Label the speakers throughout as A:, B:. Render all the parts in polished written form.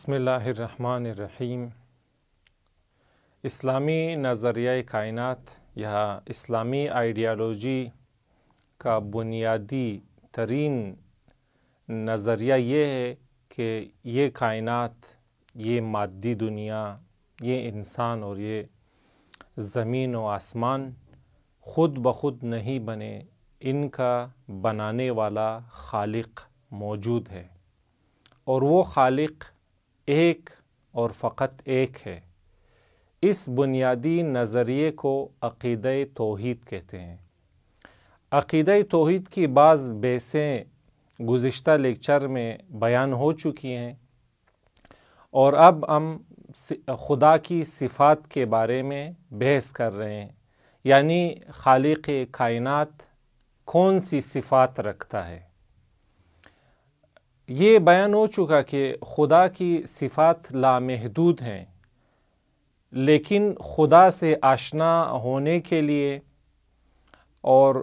A: بسم اللہ الرحمن الرحیم۔ اسلامی نظریہ کائنات یا اسلامی آئیڈیالوجی کا بنیادی ترین نظریہ یہ ہے کہ یہ کائنات، یہ مادی دنیا، یہ انسان اور یہ زمین و آسمان خود بخود نہیں بنے، ان کا بنانے والا خالق موجود ہے، اور وہ خالق ایک اور فقط ایک ہے۔ اس بنیادی نظریے کو عقیدہ توحید کہتے ہیں۔ عقیدہ توحید کی بعض بیسیں گزشتہ لیکچر میں بیان ہو چکی ہیں، اور اب ہم خدا کی صفات کے بارے میں بحث کر رہے ہیں، یعنی خالق کائنات کون سی صفات رکھتا ہے۔ یہ بیان ہو چکا کہ خدا کی صفات لامحدود ہیں، لیکن خدا سے آشنا ہونے کے لیے اور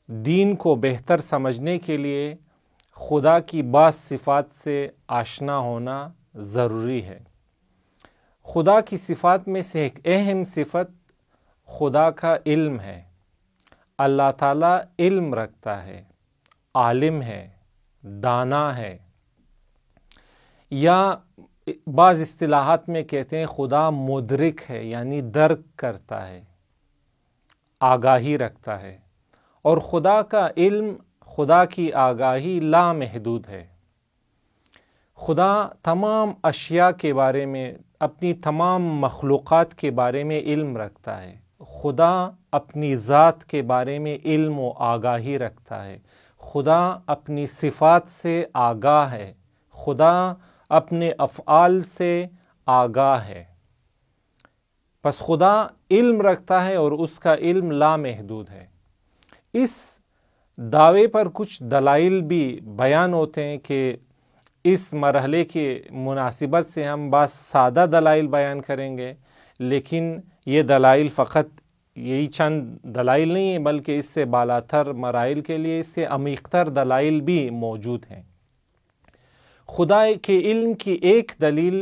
A: دین کو بہتر سمجھنے کے لیے خدا کی بعض صفات سے آشنا ہونا ضروری ہے۔ خدا کی صفات میں سے ایک اہم صفت خدا کا علم ہے۔ اللہ تعالیٰ علم رکھتا ہے، عالم ہے، دانا ہے، یا بعض اصطلاحات میں کہتے ہیں خدا مدرک ہے، یعنی درک کرتا ہے، آگاہی رکھتا ہے، اور خدا کا علم، خدا کی آگاہی لامحدود ہے۔ خدا تمام اشیاء کے بارے میں، اپنی تمام مخلوقات کے بارے میں علم رکھتا ہے۔ خدا اپنی ذات کے بارے میں علم و آگاہی رکھتا ہے۔ خدا اپنی صفات سے آگاہ ہے۔ خدا اپنے افعال سے آگاہ ہے۔ پس خدا علم رکھتا ہے اور اس کا علم لامحدود ہے۔ اس دعوے پر کچھ دلائل بھی بیان ہوتے ہیں کہ اس مرحلے کی مناسبت سے ہم بعض سادہ دلائل بیان کریں گے، لیکن یہ دلائل فقط یہی چند دلائل نہیں ہیں، بلکہ اس سے بالاتر مراحل کے لیے اس سے عمیقتر دلائل بھی موجود ہیں۔ خدا کے علم کی ایک دلیل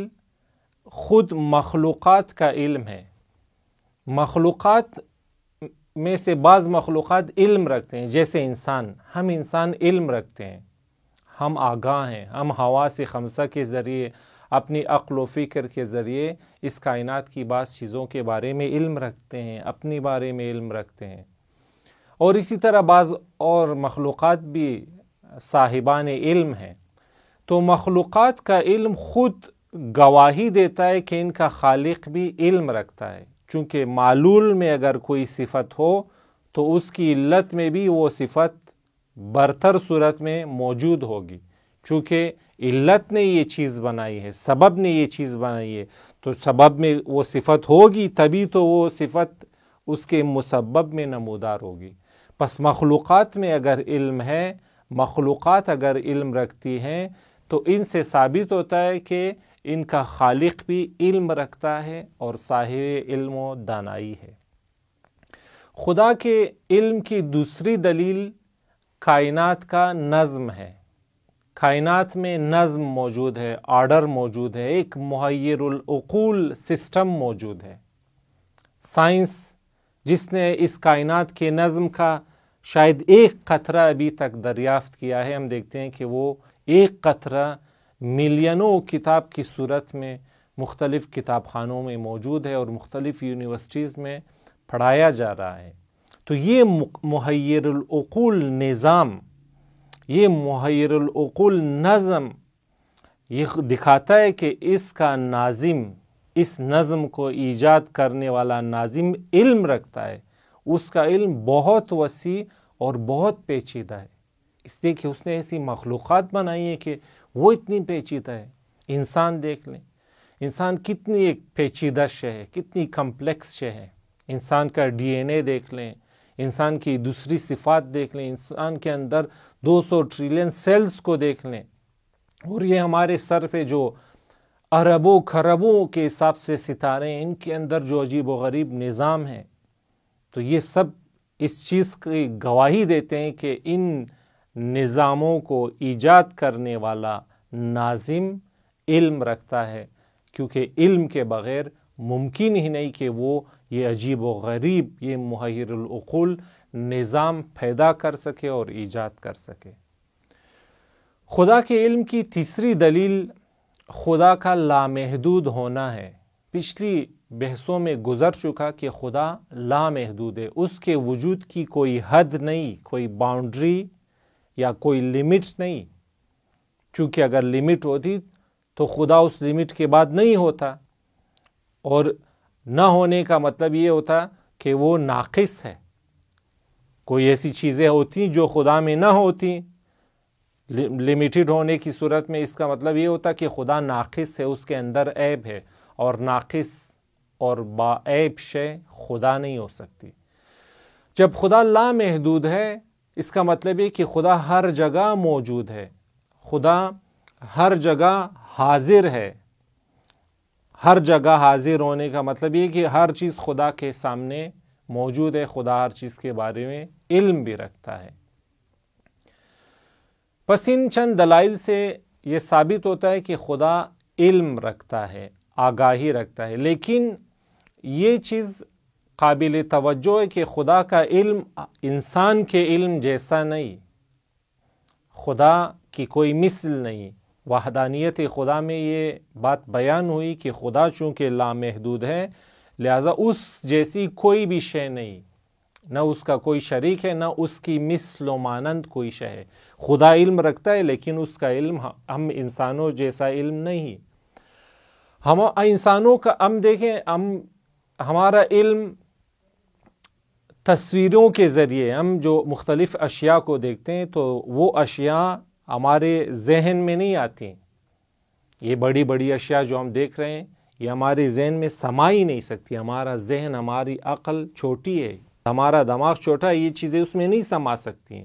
A: خود مخلوقات کا علم ہے۔ مخلوقات میں سے بعض مخلوقات علم رکھتے ہیں، جیسے انسان۔ ہم انسان علم رکھتے ہیں، ہم آگاہ ہیں، ہم حواس خمسہ کے ذریعے، اپنی عقل و فکر کے ذریعے اس کائنات کی بعض چیزوں کے بارے میں علم رکھتے ہیں، اپنی بارے میں علم رکھتے ہیں، اور اسی طرح بعض اور مخلوقات بھی صاحبان علم ہیں۔ تو مخلوقات کا علم خود گواہی دیتا ہے کہ ان کا خالق بھی علم رکھتا ہے، چونکہ معلول میں اگر کوئی صفت ہو تو اس کی علت میں بھی وہ صفت برتر صورت میں موجود ہوگی، چونکہ علت نے یہ چیز بنائی ہے، سبب نے یہ چیز بنائی ہے، تو سبب میں وہ صفت ہوگی، تبھی تو وہ صفت اس کے مسبب میں نمودار ہوگی۔ پس مخلوقات میں اگر علم ہے، مخلوقات اگر علم رکھتی ہیں، تو ان سے ثابت ہوتا ہے کہ ان کا خالق بھی علم رکھتا ہے اور صاحب علم و دانائی ہے۔ خدا کے علم کی دوسری دلیل کائنات کا نظم ہے۔ کائنات میں نظم موجود ہے، آرڈر موجود ہے، ایک محیر العقول سسٹم موجود ہے۔ سائنس جس نے اس کائنات کے نظم کا شاید ایک قطرہ ابھی تک دریافت کیا ہے، ہم دیکھتے ہیں کہ وہ ایک قطرہ ملینوں کتاب کی صورت میں مختلف کتاب خانوں میں موجود ہے اور مختلف یونیورسٹیز میں پڑھایا جا رہا ہے۔ تو یہ محیر العقول نظام، یہ محیر العقول نظم یہ دکھاتا ہے کہ اس کا ناظم، اس نظم کو ایجاد کرنے والا ناظم علم رکھتا ہے۔ اس کا علم بہت وسیع اور بہت پیچیدہ ہے، اس لیے کہ اس نے ایسی مخلوقات بنائی ہیں کہ وہ اتنی پیچیدہ ہے۔ انسان دیکھ لیں، انسان کتنی ایک پیچیدہ شے ہے، کتنی کمپلیکس شے ہے۔ انسان کا ڈی این اے دیکھ لیں، انسان کی دوسری صفات دیکھ لیں، انسان کے اندر 200 ٹریلین سیلز کو دیکھ لیں، اور یہ ہمارے سر پہ جو اربوں خربوں کے حساب سے ستارے ہیں، ان کے اندر جو عجیب و غریب نظام ہے، تو یہ سب اس چیز کی گواہی دیتے ہیں کہ ان نظاموں کو ایجاد کرنے والا ناظم علم رکھتا ہے، کیونکہ علم کے بغیر ممکن ہی نہیں کہ وہ یہ عجیب و غریب، یہ محیر العقول نظام پیدا کر سکے اور ایجاد کر سکے۔ خدا کے علم کی تیسری دلیل خدا کا لامحدود ہونا ہے۔ پچھلی بحثوں میں گزر چکا کہ خدا لامحدود ہے، اس کے وجود کی کوئی حد نہیں، کوئی باؤنڈری یا کوئی لمٹ نہیں، چونکہ اگر لمٹ ہوتی تو خدا اس لمٹ کے بعد نہیں ہوتا، اور نہ ہونے کا مطلب یہ ہوتا کہ وہ ناقص ہے۔ کوئی ایسی چیزیں ہوتی جو خدا میں نہ ہوتی، لمیٹڈ ہونے کی صورت میں اس کا مطلب یہ ہوتا کہ خدا ناقص ہے، اس کے اندر عیب ہے، اور ناقص اور باعیب شے خدا نہیں ہو سکتی۔ جب خدا لامحدود ہے، اس کا مطلب یہ کہ خدا ہر جگہ موجود ہے، خدا ہر جگہ حاضر ہے۔ ہر جگہ حاضر ہونے کا مطلب یہ کہ ہر چیز خدا کے سامنے موجود ہے، خدا ہر چیز کے بارے میں علم بھی رکھتا ہے۔ پس ان چند دلائل سے یہ ثابت ہوتا ہے کہ خدا علم رکھتا ہے، آگاہی رکھتا ہے، لیکن یہ چیز قابل توجہ ہے کہ خدا کا علم انسان کے علم جیسا نہیں، خدا کی کوئی مثل نہیں۔ وحدانیت خدا میں یہ بات بیان ہوئی کہ خدا چونکہ لامحدود ہے، لہذا اس جیسی کوئی بھی شے نہیں، نہ اس کا کوئی شریک ہے، نہ اس کی مثل و مانند کوئی شے ہے۔ خدا علم رکھتا ہے، لیکن اس کا علم ہم انسانوں جیسا علم نہیں۔ ہم انسانوں کا دیکھیں، ہمارا علم تصویروں کے ذریعے، ہم جو مختلف اشیاء کو دیکھتے ہیں تو وہ اشیاء ہمارے ذہن میں نہیں آتی۔ یہ بڑی بڑی اشیاء جو ہم دیکھ رہے ہیں، یہ ہمارے ذہن میں سما ہی نہیں سکتی۔ ہمارا ذہن، ہماری عقل چھوٹی ہے، ہمارا دماغ چھوٹا ہے، یہ چیزیں اس میں نہیں سما سکتی ہیں،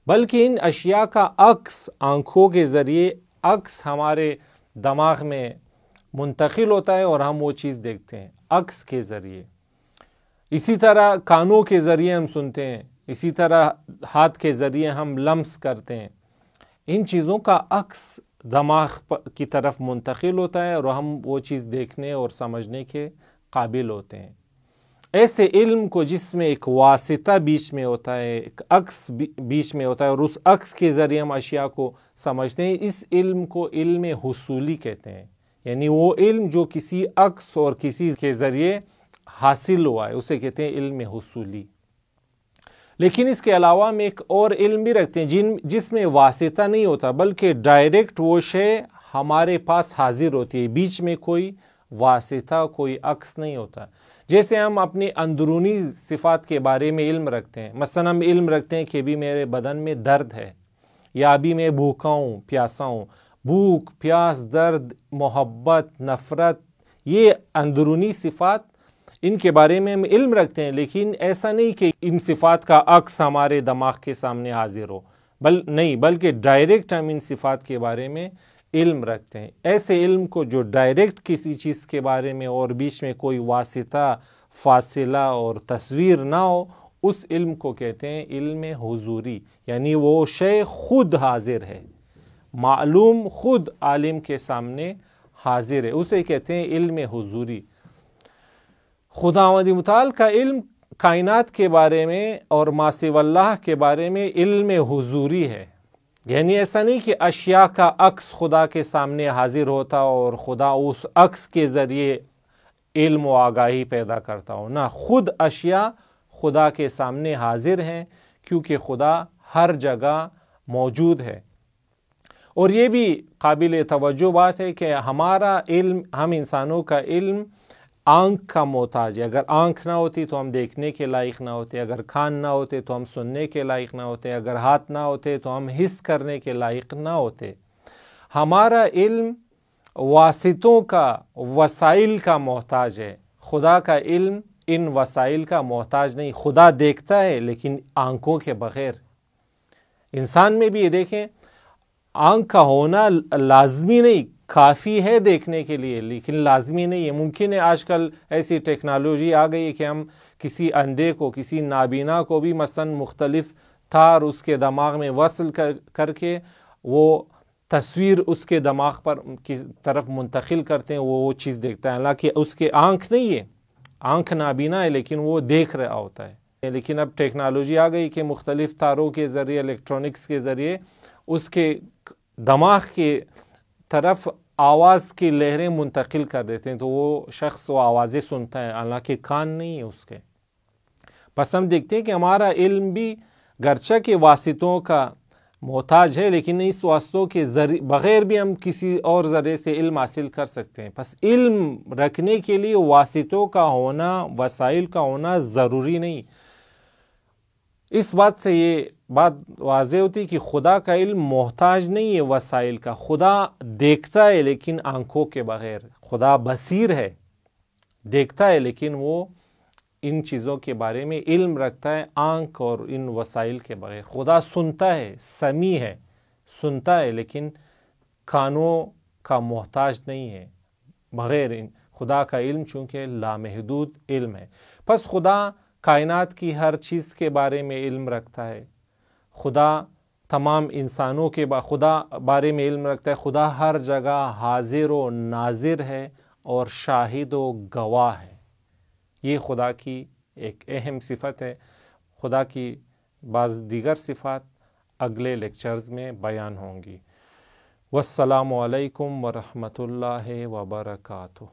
A: بلکہ ان اشیاء کا عکس آنکھوں کے ذریعے عکس ہمارے دماغ میں منتقل ہوتا ہے اور ہم وہ چیز دیکھتے ہیں عکس کے ذریعے۔ اسی طرح کانوں کے ذریعے ہم سنتے ہیں، اسی طرح ہاتھ کے ذریعے ہم لمس کرتے ہیں۔ ان چیزوں کا عکس دماغ کی طرف منتقل ہوتا ہے اور ہم وہ چیز دیکھنے اور سمجھنے کے قابل ہوتے ہیں۔ ایسے علم کو جس میں ایک واسطہ بیچ میں ہوتا ہے، ایک عکس بیچ میں ہوتا ہے، اور اس عکس کے ذریعے ہم اشیاء کو سمجھتے ہیں، اس علم کو علم حصولی کہتے ہیں۔ یعنی وہ علم جو کسی عکس اور کسی کے ذریعے حاصل ہوا ہے، اسے کہتے ہیں علم حصولی۔ لیکن اس کے علاوہ ہم ایک اور علم بھی رکھتے ہیں جس میں واسطہ نہیں ہوتا، بلکہ ڈائریکٹ وہ شے ہمارے پاس حاضر ہوتی ہے، بیچ میں کوئی واسطہ، کوئی عکس نہیں ہوتا۔ جیسے ہم اپنی اندرونی صفات کے بارے میں علم رکھتے ہیں، مثلا ہم علم رکھتے ہیں کہ ابھی میرے بدن میں درد ہے، یا ابھی میں بھوکا ہوں، پیاسا ہوں۔ بھوک، پیاس، درد، محبت، نفرت، یہ اندرونی صفات، ان کے بارے میں ہم علم رکھتے ہیں، لیکن ایسا نہیں کہ ان صفات کا عکس ہمارے دماغ کے سامنے حاضر ہو، نہیں، بلکہ ڈائریکٹ ہم ان صفات کے بارے میں علم رکھتے ہیں۔ ایسے علم کو جو ڈائریکٹ کسی چیز کے بارے میں اور بیچ میں کوئی واسطہ، فاصلہ اور تصویر نہ ہو، اس علم کو کہتے ہیں علم حضوری، یعنی وہ شے خود حاضر ہے، معلوم خود عالم کے سامنے حاضر ہے، اسے کہتے ہیں علم حضوری۔ خداوند متعال کا علم کائنات کے بارے میں اور ما سوی اللہ کے بارے میں علم حضوری ہے، یعنی ایسا نہیں کہ اشیاء کا عکس خدا کے سامنے حاضر ہوتا اور خدا اس عکس کے ذریعے علم و آگاہی پیدا کرتا ہو، نہ، خود اشیاء خدا کے سامنے حاضر ہیں، کیونکہ خدا ہر جگہ موجود ہے۔ اور یہ بھی قابل توجہ بات ہے کہ ہمارا علم، ہم انسانوں کا علم آنکھ کا محتاج ہے۔ اگر آنکھ نہ ہوتی تو ہم دیکھنے کے لائق نہ ہوتے، اگر کان نہ ہوتے تو ہم سننے کے لائق نہ ہوتے، اگر ہاتھ نہ ہوتے تو ہم حس کرنے کے لائق نہ ہوتے۔ ہمارا علم واسطوں کا، وسائل کا محتاج ہے، خدا کا علم ان وسائل کا محتاج نہیں۔ خدا دیکھتا ہے لیکن آنکھوں کے بغیر۔ انسان میں بھی یہ دیکھیں، آنکھ کا ہونا لازمی نہیں، کافی ہے دیکھنے کے لیے، لیکن لازمی نہیں ہے۔ ممکن ہے آج کل ایسی ٹیکنالوجی آ گئی ہے کہ ہم کسی اندھے کو، کسی نابینا کو بھی مثلا مختلف تار اس کے دماغ میں وصل کر کے وہ تصویر اس کے دماغ پر کی طرف منتقل کرتے ہیں وہ چیز دیکھتا ہے، حالانکہ اس کے آنکھ نہیں ہے، آنکھ نابینا ہے لیکن وہ دیکھ رہا ہوتا ہے۔ لیکن اب ٹیکنالوجی آ گئی کہ مختلف تاروں کے ذریعے، الیکٹرانکس کے ذریعے اس کے دماغ کے طرف آواز کی لہریں منتقل کر دیتے ہیں، تو وہ شخص وہ آوازیں سنتا ہے، حالانکہ کان نہیں ہے اس کے۔ پس ہم دیکھتے ہیں کہ ہمارا علم بھی گرچہ کے واسطوں کا محتاج ہے، لیکن اس واسطوں کے بغیر بھی ہم کسی اور ذریعے سے علم حاصل کر سکتے ہیں۔ پس علم رکھنے کے لیے واسطوں کا ہونا، وسائل کا ہونا ضروری نہیں۔ اس بات سے یہ بات واضح ہوتی کہ خدا کا علم محتاج نہیں ہے وسائل کا۔ خدا دیکھتا ہے لیکن آنکھوں کے بغیر، خدا بصیر ہے، دیکھتا ہے لیکن وہ ان چیزوں کے بارے میں علم رکھتا ہے آنکھ اور ان وسائل کے بغیر۔ خدا سنتا ہے، سمیع ہے، سنتا ہے لیکن کانوں کا محتاج نہیں ہے بغیر خدا کا علم، چونکہ لامحدود علم ہے۔ پس خدا کائنات کی ہر چیز کے بارے میں علم رکھتا ہے، خدا تمام انسانوں کے خدا بارے میں علم رکھتا ہے، خدا ہر جگہ حاضر و ناظر ہے اور شاہد و گواہ ہے۔ یہ خدا کی ایک اہم صفت ہے۔ خدا کی بعض دیگر صفات اگلے لیکچرز میں بیان ہوں گی۔ والسلام علیکم ورحمۃ اللہ وبرکاتہ۔